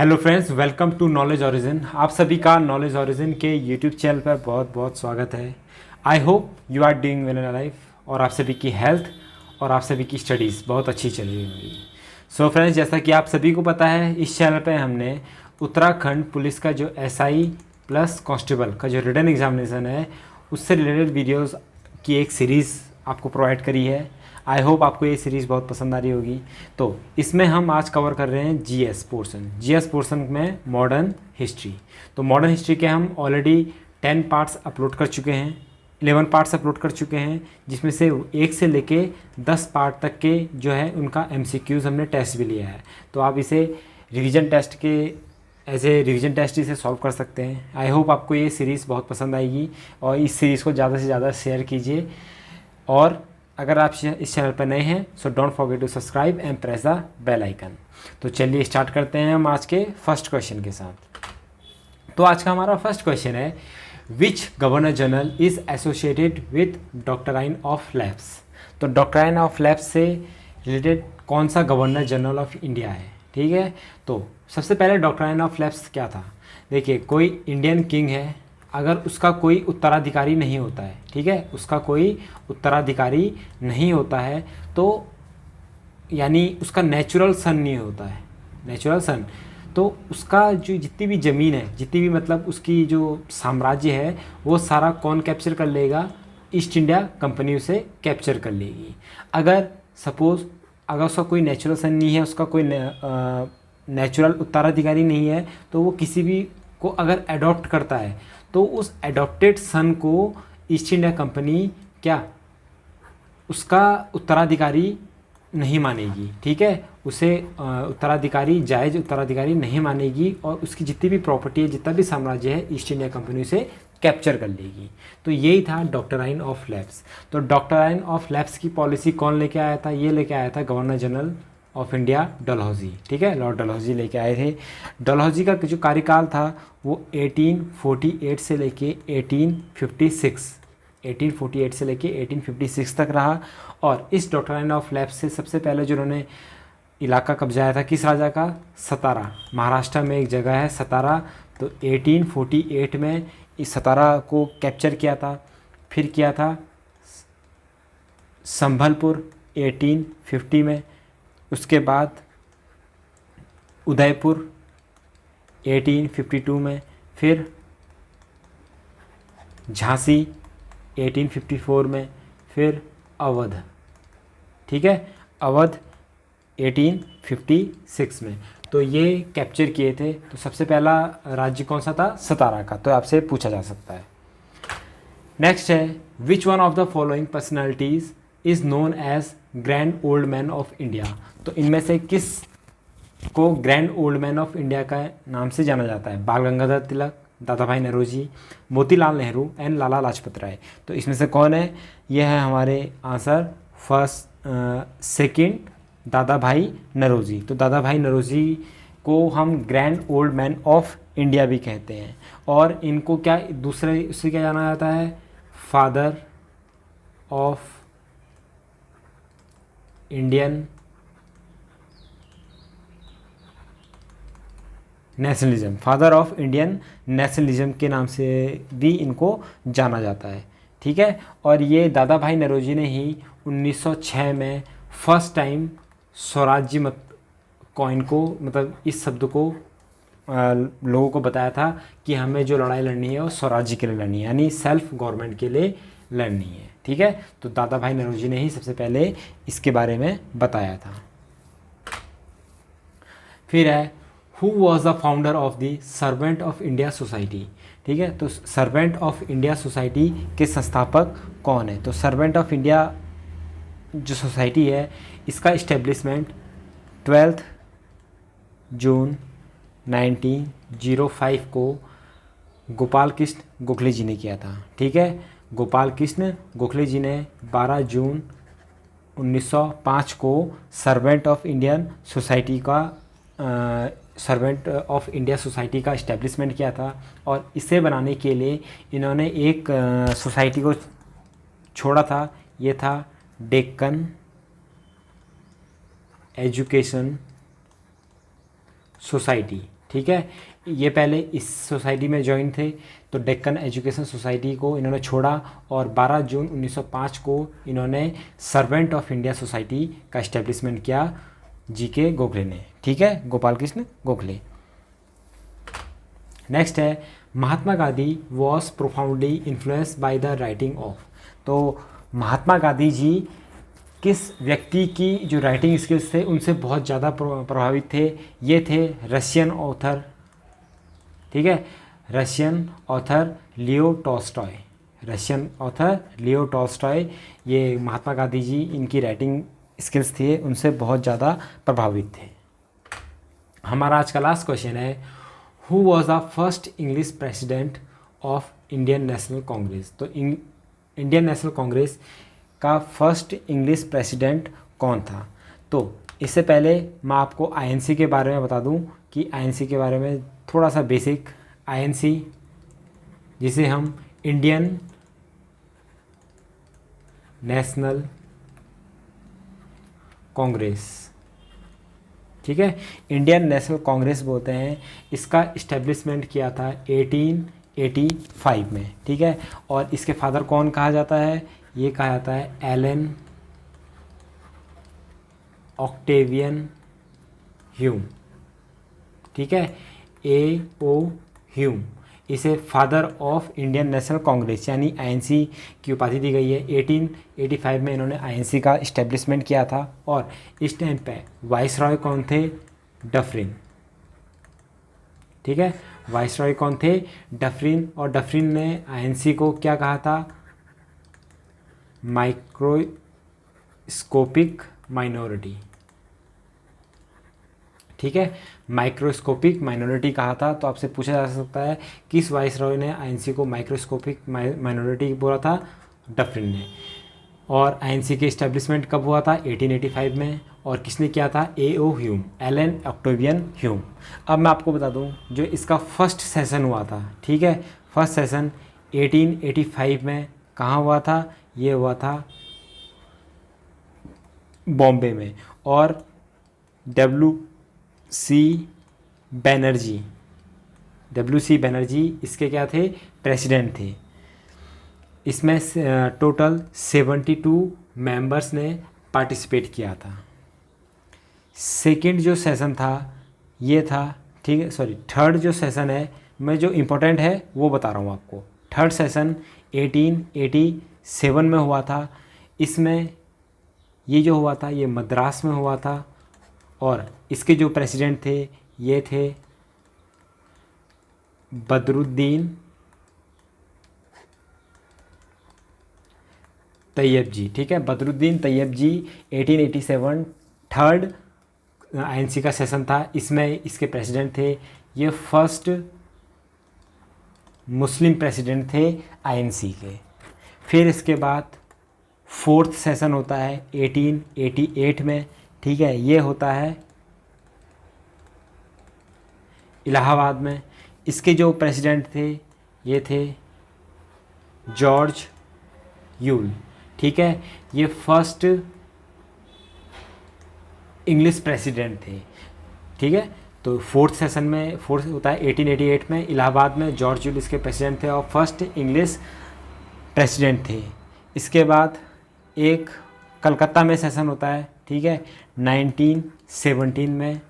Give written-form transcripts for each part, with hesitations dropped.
Hello friends, welcome to knowledge origin. आप सभी का नॉलेज ओरिजिन के यूट्यूब चैनल पर बहुत बहुत स्वागत है। I hope you are doing well in life और आप सभी की हेल्थ और आप सभी की स्टडीज़ बहुत अच्छी चल रही होंगी। सो फ्रेंड्स, जैसा कि आप सभी को पता है, इस चैनल पे हमने उत्तराखंड पुलिस का जो एसआई प्लस कांस्टेबल का जो रिटन एग्जामिनेशन है उससे रिलेटेड वीडियोज़ की एक सीरीज़ आपको प्रोवाइड करी है। आई होप आपको ये सीरीज़ बहुत पसंद आ रही होगी। तो इसमें हम आज कवर कर रहे हैं जीएस पोर्शन में मॉडर्न हिस्ट्री। तो मॉडर्न हिस्ट्री के हम ऑलरेडी 10 पार्ट्स अपलोड कर चुके हैं, 11 पार्ट्स अपलोड कर चुके हैं, जिसमें से 1 से लेके 10 पार्ट तक के जो है उनका एमसीक्यूज़ हमने टेस्ट भी लिया है। तो आप इसे रिवीजन टेस्ट के एज ए रिवीजन टेस्ट इसे सॉल्व कर सकते हैं। आई होप आपको ये सीरीज़ बहुत पसंद आएगी और इस सीरीज़ को ज़्यादा से ज़्यादा शेयर कीजिए। और अगर आप इस चैनल पर नए हैं so don't forget to subscribe and press the bell icon. तो चलिए स्टार्ट करते हैं हम आज के फर्स्ट क्वेश्चन के साथ। तो आज का हमारा फर्स्ट क्वेश्चन है, which governor general is associated with doctrine of lapse. तो डॉक्ट्राइन ऑफ लैप्स से रिलेटेड कौन सा गवर्नर जनरल ऑफ इंडिया है? ठीक है, तो सबसे पहले डॉक्ट्राइन ऑफ लैप्स क्या था। देखिए, कोई इंडियन किंग है, अगर उसका कोई उत्तराधिकारी नहीं होता है, ठीक है, उसका कोई उत्तराधिकारी नहीं होता है, तो यानी उसका नेचुरल सन नहीं होता है, नेचुरल सन, तो उसका जो जितनी भी ज़मीन है, जितनी भी मतलब उसकी जो साम्राज्य है, वो सारा कौन कैप्चर कर लेगा? ईस्ट इंडिया कंपनी उसे कैप्चर कर लेगी। अगर सपोज़ अगर उसका कोई नेचुरल सन नहीं है, उसका कोई नेचुरल उत्तराधिकारी नहीं है, तो वो किसी भी को अगर अडॉप्ट करता है तो उस एडॉप्टेड सन को ईस्ट इंडिया कंपनी क्या उसका उत्तराधिकारी नहीं मानेगी, ठीक है, उसे उत्तराधिकारी जायज़ उत्तराधिकारी नहीं मानेगी और उसकी जितनी भी प्रॉपर्टी है, जितना भी साम्राज्य है, ईस्ट इंडिया कंपनी उसे कैप्चर कर लेगी। तो यही था डॉक्ट्राइन ऑफ लैप्स। तो डॉक्ट्राइन ऑफ लैप्स की पॉलिसी कौन लेके आया था? ये लेके आया था governor general of India Dalhousie, ठीक है, लॉर्ड डलहौजी लेके आए थे। डलहौजी का जो कार्यकाल था वो 1848 से लेके 1856 तक रहा। और इस डॉक्ट्राइन ऑफ लैप्स से सबसे पहले जो उन्होंने इलाका कब्जाया था किस राजा का? सतारा, महाराष्ट्र में एक जगह है सतारा। तो 1848 में इस सतारा को कैप्चर किया था। फिर किया था संभलपुर 1850 में, उसके बाद उदयपुर 1852 में, फिर झांसी 1854 में, फिर अवध, ठीक है, अवध 1856 में। तो ये कैप्चर किए थे। तो सबसे पहला राज्य कौन सा था? सतारा का। तो आपसे पूछा जा सकता है। नेक्स्ट है, which one of the following personalities is known as grand old man of India. तो इनमें से किस को grand old man of India का नाम से जाना जाता है? बाल गंगाधर तिलक, दादा भाई नौरोजी, मोतीलाल नेहरू एंड लाला लाजपत राय। तो इसमें से कौन है? यह है हमारे आंसर सेकंड, दादा भाई नौरोजी। तो दादा भाई नौरोजी को हम grand old man of India भी कहते हैं। और इनको क्या दूसरे उससे क्या जाना जाता है? Father of Indian nationalism, father of Indian nationalism के नाम से भी इनको जाना जाता है, ठीक है। और ये दादा भाई नौरोजी ने ही 1906 में फर्स्ट टाइम स्वराज्य कॉइन को, मतलब इस शब्द को लोगों को बताया था कि हमें जो लड़ाई लड़नी है वो स्वराज्य के लिए लड़नी है, यानी सेल्फ गवर्नमेंट के लिए लड़नी है, ठीक है। तो दादा भाई नौरोजी ने ही सबसे पहले इसके बारे में बताया था। फिर है, who was the founder of the servant of India society, ठीक है। तो सर्वेंट ऑफ इंडिया सोसाइटी के संस्थापक कौन है? तो सर्वेंट ऑफ इंडिया जो सोसाइटी है इसका इस्टेब्लिशमेंट 12 जून 1905 को गोपाल कृष्ण गोखले जी ने किया था, ठीक है। गोपाल कृष्ण गोखले जी ने 12 जून 1905 को सर्वेंट ऑफ इंडियन सोसाइटी का सर्वेंट ऑफ इंडिया सोसाइटी का इस्टेब्लिशमेंट किया था। और इसे बनाने के लिए इन्होंने एक सोसाइटी को छोड़ा था, ये था डेक्कन एजुकेशन सोसाइटी, ठीक है। ये पहले इस सोसाइटी में ज्वाइन थे, तो डेक्कन एजुकेशन सोसाइटी को इन्होंने छोड़ा और 12 जून 1905 को इन्होंने सर्वेंट ऑफ इंडिया सोसाइटी का इस्टेब्लिशमेंट किया जीके गोखले ने, ठीक है, गोपाल कृष्ण गोखले। नेक्स्ट है Mahatma Gandhi was profoundly influenced by the writing of. तो महात्मा गांधी जी किस व्यक्ति की जो राइटिंग स्किल्स थे उनसे बहुत ज़्यादा प्रभावित थे? ये थे रशियन ऑथर, ठीक है, Russian author Leo Tolstoy. Russian author Leo Tolstoy, ये महात्मा गांधी जी इनकी राइटिंग स्किल्स थी उनसे बहुत ज़्यादा प्रभावित थे। हमारा आज का लास्ट क्वेश्चन है who was the first English president of Indian national Congress. तो इंडियन नेशनल कांग्रेस का फर्स्ट इंग्लिश प्रेसिडेंट कौन था? तो इससे पहले मैं आपको आईएनसी के बारे में बता दूं कि आईएनसी के बारे में थोड़ा सा बेसिक। आईएनसी जिसे हम इंडियन नेशनल कांग्रेस, ठीक है, इंडियन नेशनल कांग्रेस बोलते हैं, इसका इस्टेब्लिशमेंट किया था 1885 में, ठीक है। और इसके फादर कौन कहा जाता है? ये कहा जाता है एलन ऑक्टेवियन ह्यूम, ठीक है, AO ह्यूम। इसे father of Indian national Congress यानी आईएनसी की उपाधि दी गई है। 1885 में इन्होंने आईएनसी का इस्टेब्लिशमेंट किया था और इस टाइम पे वाइसरॉय कौन थे? डफरिन, ठीक है, वाइसरॉय कौन थे? डफरिन। और डफरिन ने आईएनसी को क्या कहा था? माइक्रोस्कोपिक माइनॉरिटी, ठीक है, माइक्रोस्कोपिक माइनॉरिटी कहा था। तो आपसे पूछा जा सकता है किस वाइसरॉय ने आईएनसी को माइक्रोस्कोपिक माइनॉरिटी बोला था? डफरिन ने। और आईएनसी के इस्टेब्लिशमेंट कब हुआ था? 1885 में। और किसने किया था? AO Hume, Allan Octavian Hume. अब मैं आपको बता दूं जो इसका फर्स्ट सेशन हुआ था, ठीक है, फर्स्ट सेशन 1885 में कहाँ हुआ था? ये हुआ था बॉम्बे में। और WC बनर्जी इसके क्या थे? प्रेसिडेंट थे। इसमें टोटल 72 मेंबर्स ने पार्टिसिपेट किया था। सेकंड जो सेशन था ये था, ठीक है, सॉरी, थर्ड जो सेशन है, मैं जो इम्पोर्टेंट है वो बता रहा हूँ आपको। थर्ड सेशन 1887 में हुआ था। इसमें ये जो हुआ था ये मद्रास में हुआ था और इसके जो प्रेसिडेंट थे ये थे बदरुद्दीन तैयब जी, ठीक है, बदरुद्दीन तैयब जी। 1887 थर्ड आईएनसी का सेशन था, इसमें इसके प्रेसिडेंट थे। ये फर्स्ट मुस्लिम प्रेसिडेंट थे आईएनसी के। फिर इसके बाद फोर्थ सेशन होता है 1888 में, ठीक है, ये होता है इलाहाबाद में। इसके जो प्रेसिडेंट थे ये थे जॉर्ज यूल, ठीक है, ये फर्स्ट इंग्लिश प्रेसिडेंट थे, ठीक है। तो फोर्थ सेशन में, फोर्थ होता है 1888 में, इलाहाबाद में जॉर्ज यूल इसके प्रेसिडेंट थे और फर्स्ट इंग्लिश प्रेसिडेंट थे। इसके बाद एक कलकत्ता में सेशन होता है, ठीक है, 1917 में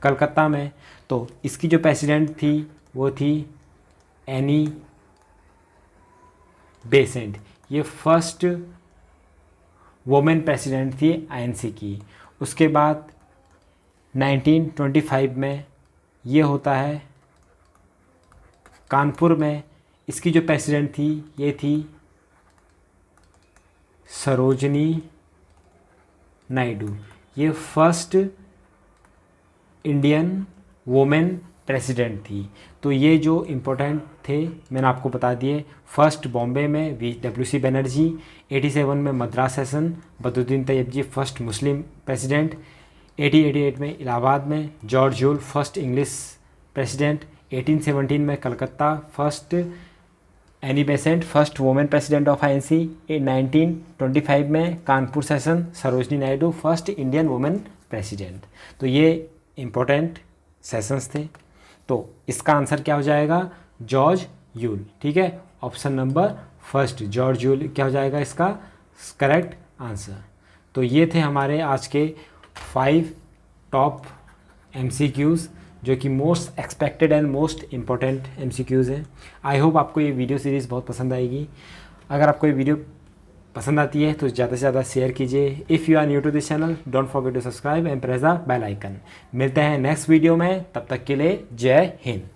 कलकत्ता में। तो इसकी जो प्रेसिडेंट थी वो थी एनी बेसेंट, ये फर्स्ट वुमेन प्रेसिडेंट थी आईएनसी की। उसके बाद 1925 में ये होता है कानपुर में। इसकी जो प्रेसिडेंट थी ये थी सरोजनी नायडू, ये फर्स्ट इंडियन वुमेन प्रेसिडेंट थी। तो ये जो इम्पोर्टेंट थे मैंने आपको बता दिए। फर्स्ट बॉम्बे में WC बनर्जी, 87 में मद्रास सेशन बदरुद्दीन तैयब जी फर्स्ट मुस्लिम प्रेसिडेंट, 1888 में इलाहाबाद में George Yule first English president, 1817 में Calcutta first Annie Besant first women president of INC, 1925 में Kanpur session Sarojini Naidu first Indian women president. तो ये इम्पोर्टेंट सेशंस थे। तो इसका आंसर क्या हो जाएगा? George Yule. ठीक है, option number first George Yule क्या हो जाएगा इसका करेक्ट आंसर। तो ये थे हमारे आज के 5 टॉप MCQs जो कि most expected and most important MCQs हैं। आई होप आपको ये वीडियो सीरीज़ बहुत पसंद आएगी। अगर आपको ये वीडियो पसंद आती है तो ज़्यादा से ज़्यादा शेयर कीजिए। If you are new to this channel don't forget to subscribe and press the bell icon. मिलते हैं नेक्स्ट वीडियो में, तब तक के लिए जय हिंद।